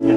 in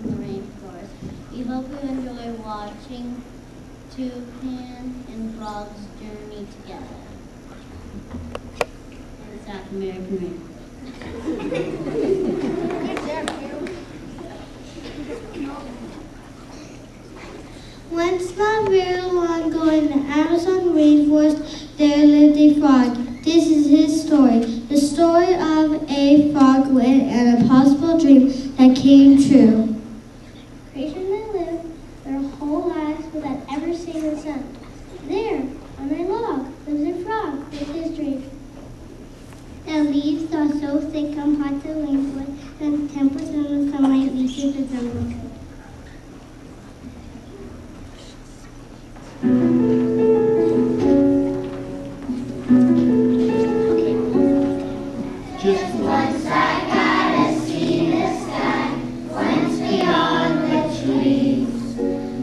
the rainforest. We hope you enjoy watching toucan and frogs journey together in the South American rainforest. Once not very long ago in the Amazon rainforest, there lived a frog. This is his story. The story of a frog and a possible dream that came true. Creatures may live their whole lives without ever seeing the sun. There, on a log, lives a frog with his dream. The leaves are so thick on parts of the rainforest that 10% of the sunlight reaches the jungle. Just once I gotta see the sky, once beyond the trees.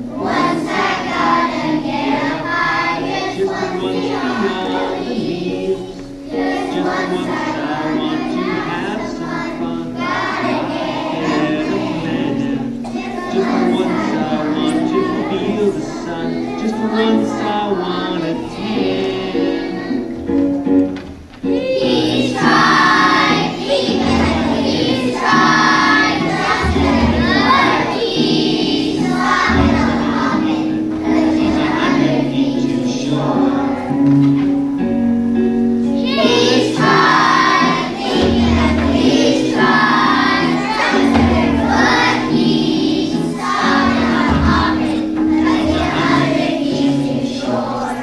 Once I gotta get up high, just once beyond the leaves. Just once I want to have some fun, gotta get a minute. Just once I want to feel the sun, just once I want to tan. He's tried, he's tried, just another piece of it, 'cause he's 100 feet too short. He's tried, he's tried, just another piece of it, 'cause he's 100 feet too short.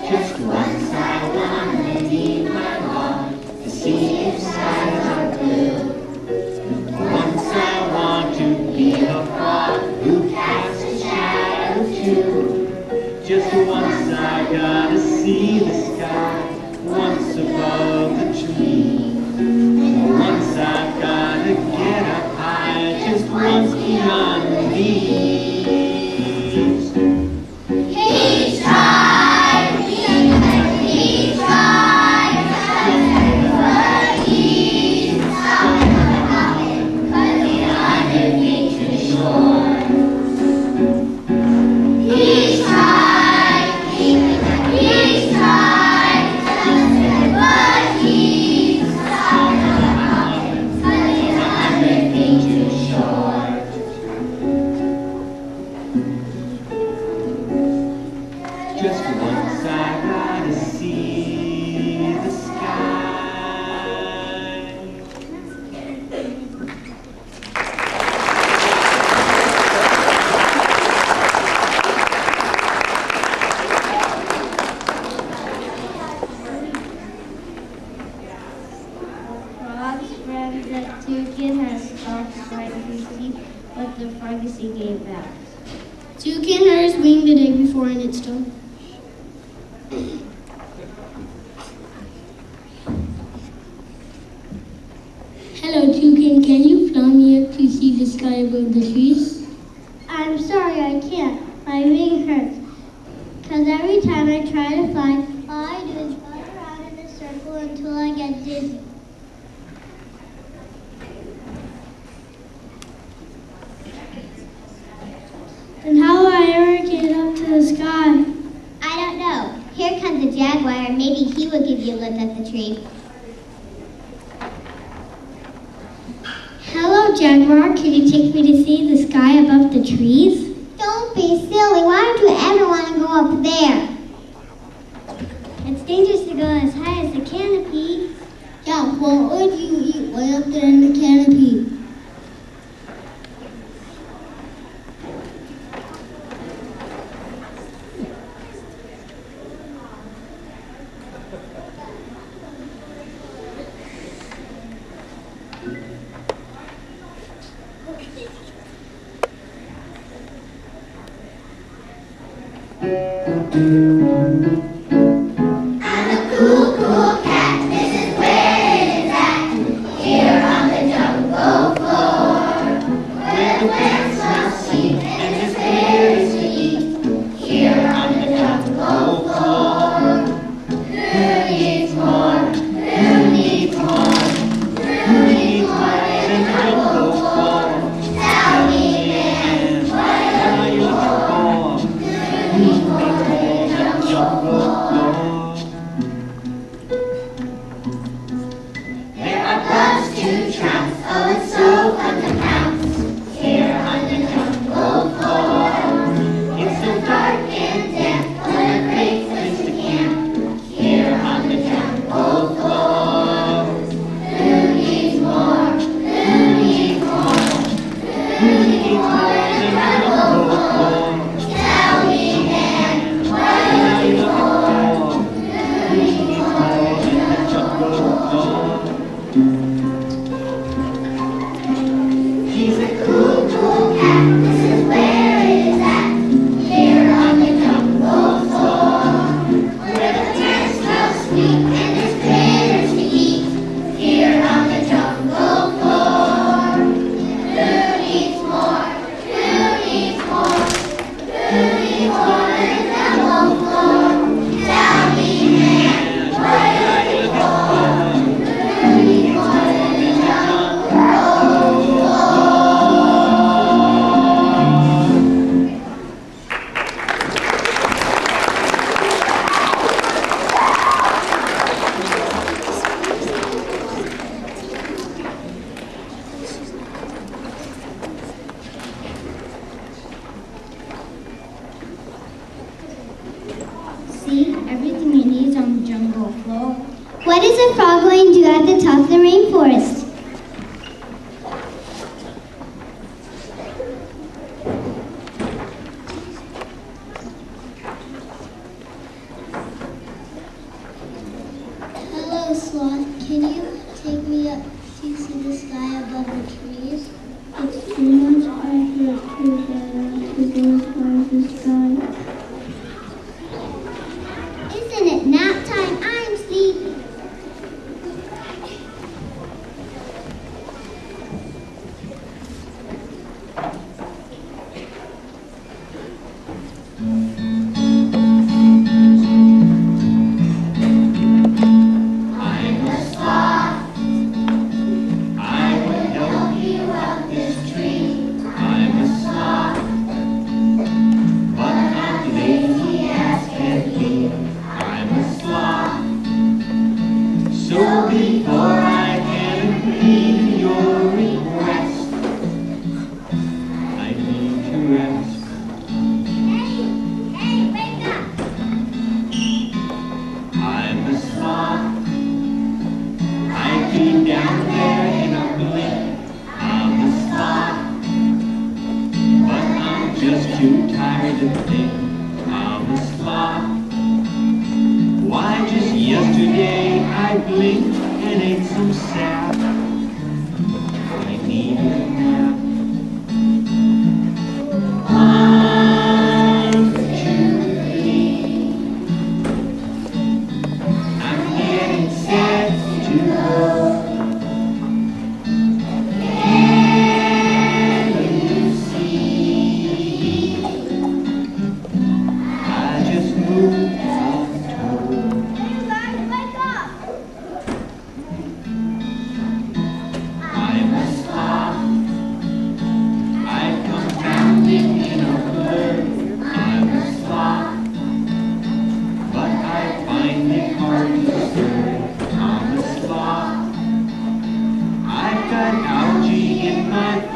Just once I wanna leave my log to see if skies are blue. Once I want to be a frog who casts a shadow too. Just once I gotta see the sky, once above the trees. Once I gotta get up high, just once beyond the leaves. He's tried, he's tried, but he's not coming, 'cause he's 100 feet too short. He's tried, he's tried, but he's not coming, 'cause he's 100 feet too short. Just once I gotta see the sky. Frog's friend that toucan has stopped trying to see what the frog is thinking about. Toucan hurt his wing the day before and it's done. Hello, Toucan. Can you fly me up to see the sky above the trees? I'm sorry, I can't. My wing hurts. Because every time I try to fly, all I do is fly around in a circle until I get dizzy. jaguar. Maybe he will give you a lift at the tree. Hello, Jaguar. Can you take me to see the sky above the trees? Don't be silly. Why don't you ever want to go up there? It's dangerous to go as high as the canopy. Yeah, what would you eat way up there in the canopy? Everything you need is on the jungle floor. What is a frog going to do at the top of the rainforest? Hello, Sloth. Can you take me up to see the sky above the trees? It's too much. I have to get up to go as far as the sky. Isn't it nap time? I'm sleepy.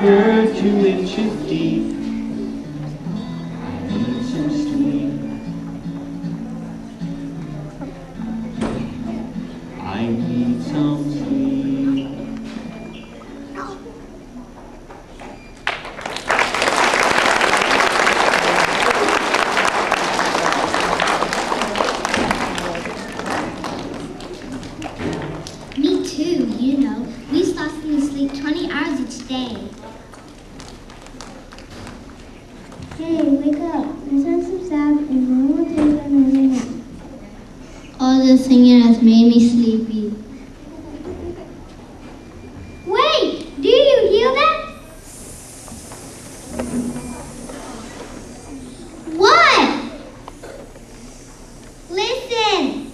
river 2 inches deep. I need some sleep. I need some sleep. Me too, you know. We stop and sleep 20 hours each day. Hey, wake up. Let's have some salad and then we'll take another nap. All the singing has made me sleepy. Wait! Do you hear that? What? Listen!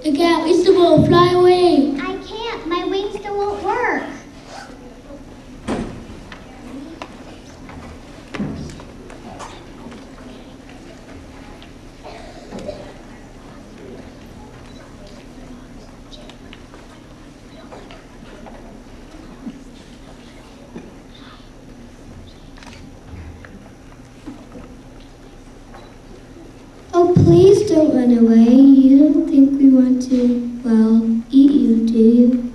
Look out, it's the ball, fly away. I can't. My wings still won't work. Oh, please don't run away. You don't think we want to, well, eat you, do you?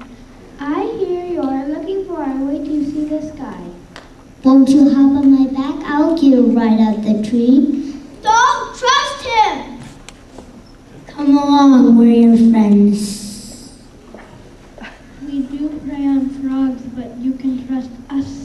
I hear you're looking for a way to see the sky. Won't you hop on my back? I'll get you right out the tree. Don't trust him! Come along, we're your friends. We do prey on frogs, but you can trust us.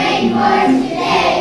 Rainforest today.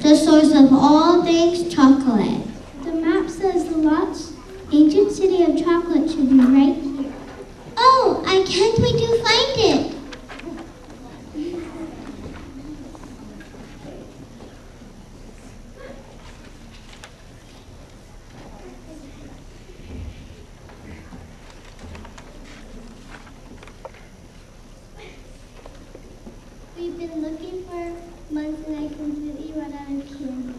the source of all things chocolate. The map says the lost ancient city of chocolate should be right here. Oh, I can't wait to find it. We've been looking for months and I completely run out of candy.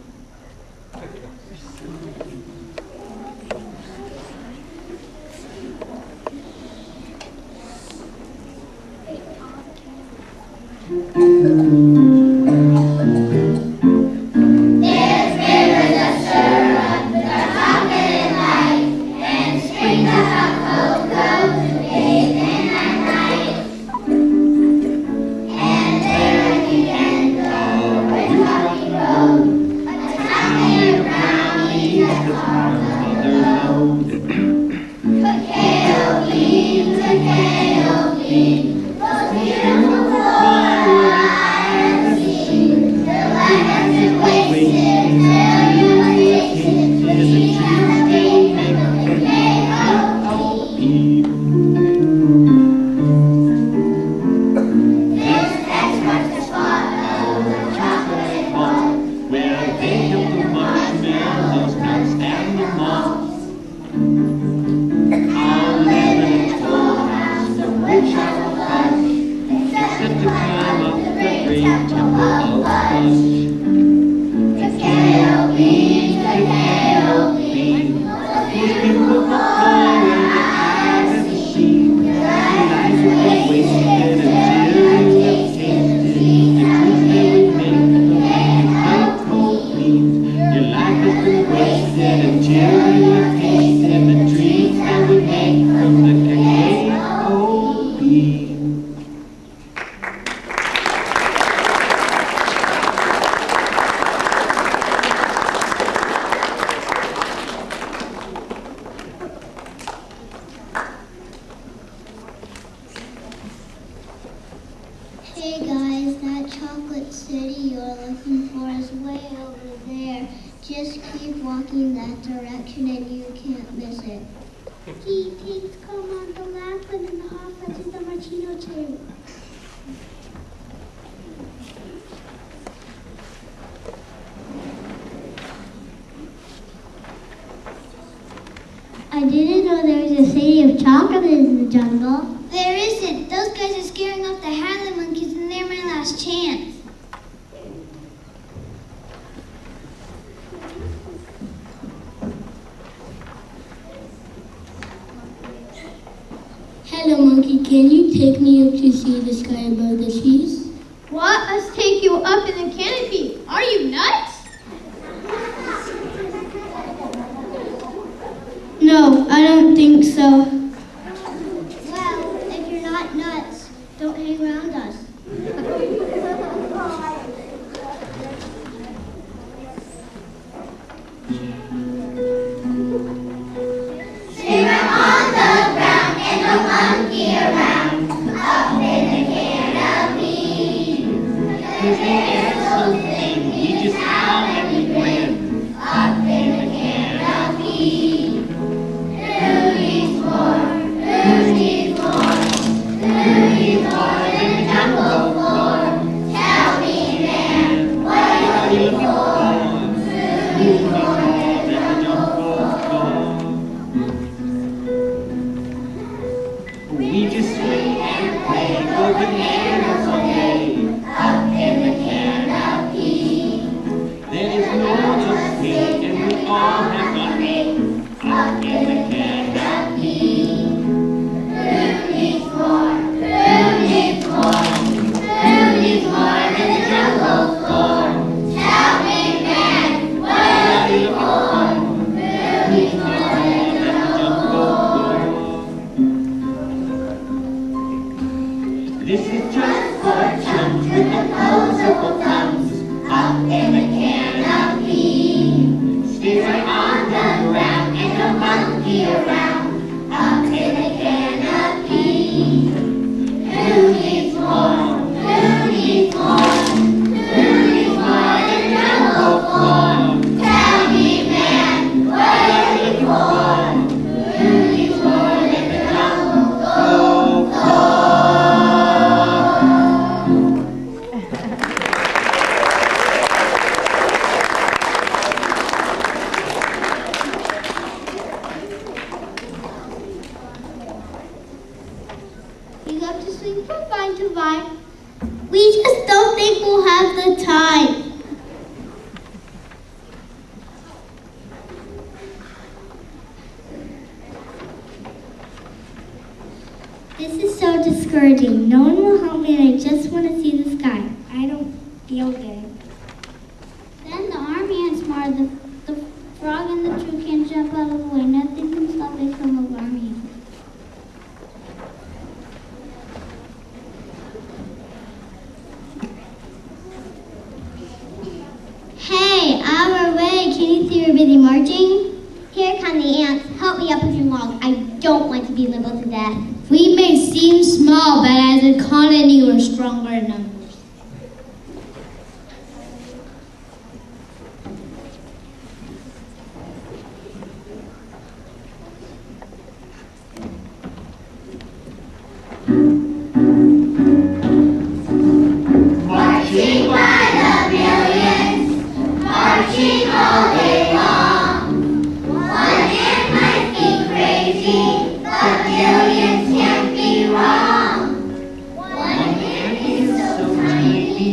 There's rivers of syrup with our chocolate light, and springs of hot cocoa to bathe in at night. And there at the end of a rocky road, a tiny brownie that calls another load. Cacao bean, most beautiful flower I ever seen. The life hasn't wasted till you taste it. Sweet as a baby with cacao bean. This X marks the spot of the chocolate ball, where they built the marshmallows, nuts, and the moss. All living in a full house, the rich are hush, set to climb up the great temple of hush. Cacao bean, most beautiful flower that I've ever seen. Your life was wasted until you tasted the truth they would make of cacao beans. Your life has been wasted until you tasted the treats that would make from the cacao bean. Hey guys, that chocolate city you're looking for is way over there. Just keep walking that direction and you can't miss it. Tea cakes come on the left and then the hot fudge and the martino too. I didn't know there was a city of chocolate in the jungle. There isn't. Those guys are scaring off the Highland monkeys and they're my last chance. Hello, monkey. Can you take me up to see the sky above the trees? What? Let's take you up in the canopy. Are you nuts? No, I don't think so. Well, if you're not nuts, don't hang around us. Stay right on the ground and no monkey around. Up in the canopy. The air's so thin, we just howl and we grin. Up in the canopy. Who needs more? Who needs more? Who needs more than the jungle floor? Tell me, man, what are you looking for? Who needs more than the jungle floor? We just swing and play, go bananas all day. Up in the canopy. There is no just me, and we all have fun. Up in the canopy. Who needs more? Who needs more? Who needs more than the jungle floor? Tell me, man, what are you looking for? Who needs more than the jungle floor? This is just for chums with opposable thumbs. Up in the canopy. Stay right on the ground and no monkey around. Up in the canopy. Who needs more? Who needs more? Who needs more than jungle sky? We just don't think we'll have the time. This is so discouraging. No one will help me and I just want to see the sky. I don't feel good. Then the army ants smart. The frog and the tree can jump out of the way. Nothing can stop it from a army ant. Hey, our way. Can you see we're busy marching? Here come the ants. Help me up with your log. I don't want to be nibbled to death. We may seem small, but as a colony, we're stronger in numbers. Marching by the millions, marching all day long. One ant might be crazy, but millions can't be wrong. One ant is so tiny,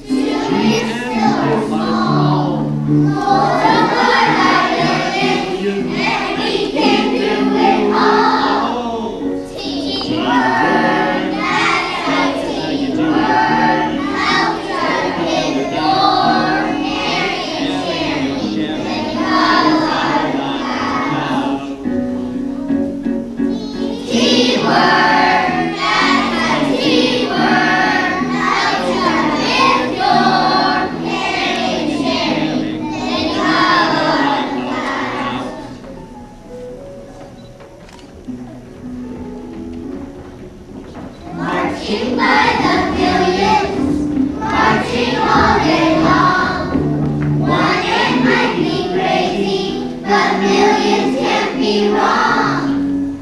two ants so small. Hold apart our millions, and we can do it all. Teamwork, that's how teamwork. Marching by the millions, marching all day long. One ant might be crazy, but millions can't be wrong.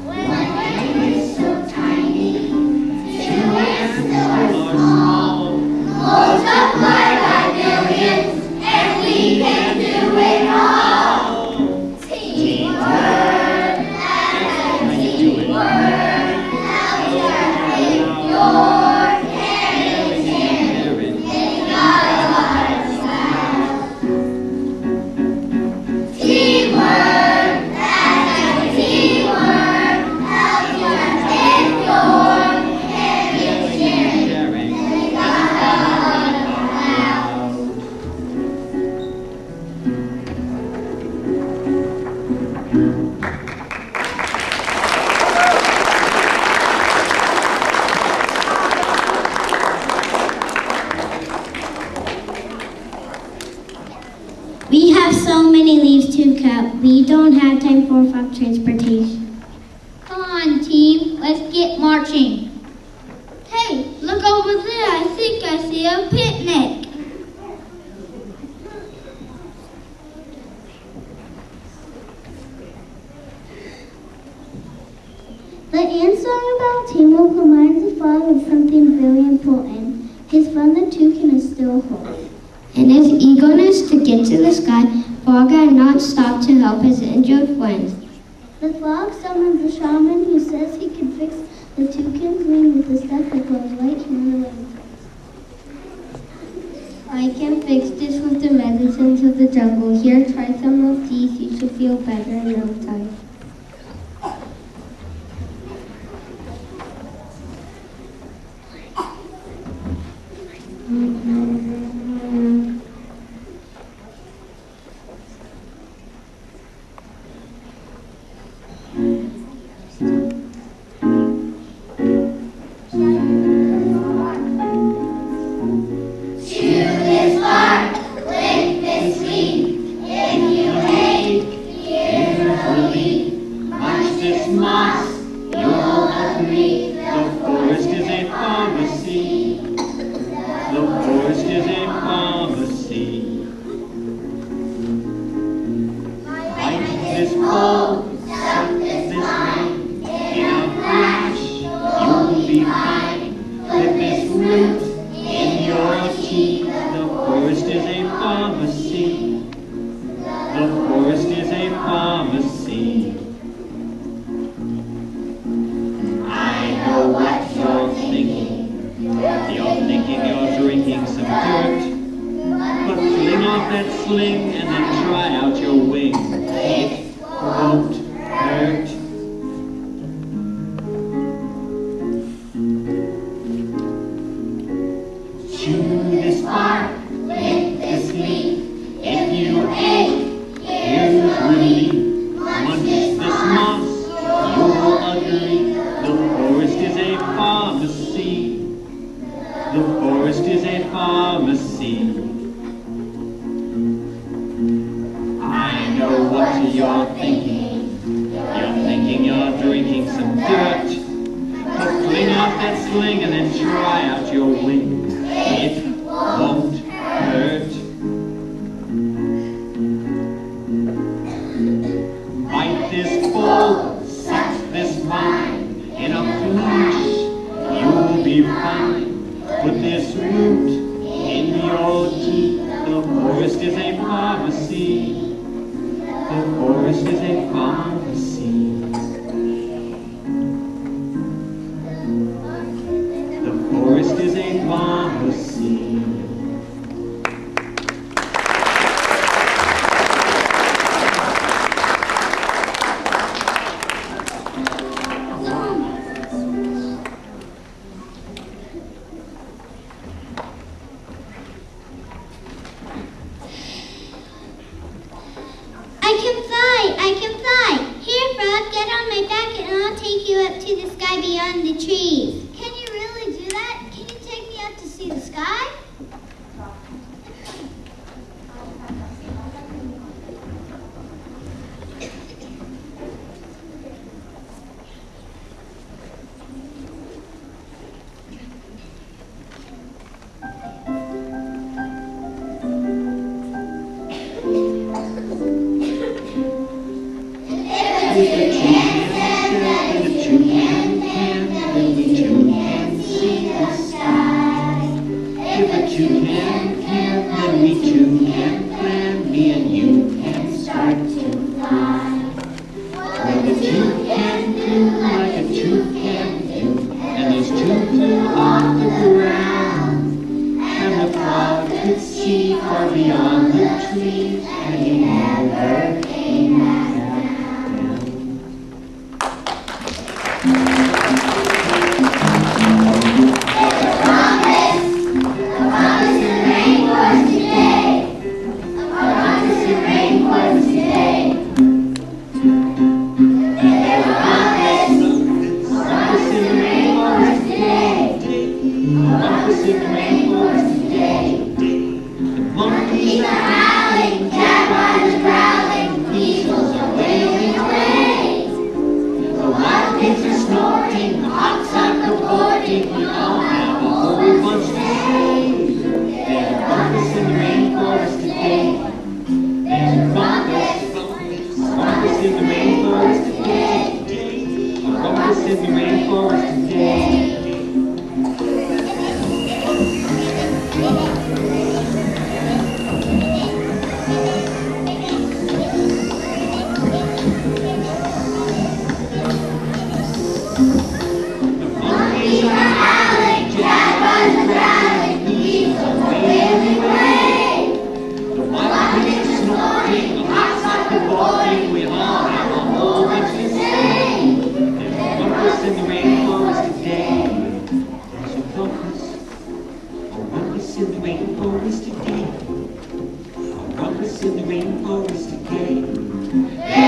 One ant is so tiny, two ants so small. Most apart by millions, and we can do it all. Teamwork, that's how teamwork. We have so many leaves to cut. We don't have time for frog transportation. Come on, team. Let's get marching. Hey, look over there. I think I see a picnic. The ant song about teamwork reminds the frog of something very important. His friend the toucan is still whole. In his eagerness to get to the sky, Frog had not stopped to help his injured friends. The frog summons the shaman who says he can fix the toucan's wing with the stuff that grows right here in the wing. I can fix this with the medicines of the jungle. Here, try some of these. You should feel better in no time. thinking you're drinking some dirt. But fling off that sling and then try out your wing. It won't hurt. Chew this bark, lick this leaf. If you ache, here's relief. Munch this moss, you'll agree. The forest is a pharmacy. The forest is a pharmacy. I know what you're thinking. You're thinking you're drinking some dirt. But fling off that sling and then try out your wing. It won't hurt. Bite this bull, suck this vine. In a flash, you'll be fine. Put this root in your teeth. The forest is a pharmacy. The forest is a pharmacy. The forest is a pharmacy. I can fly. Here, Frog, get on my back and I'll take you up to the sky beyond the trees. Can you really do that? Can you take me up to see the sky? Rumppus in the rainforest today.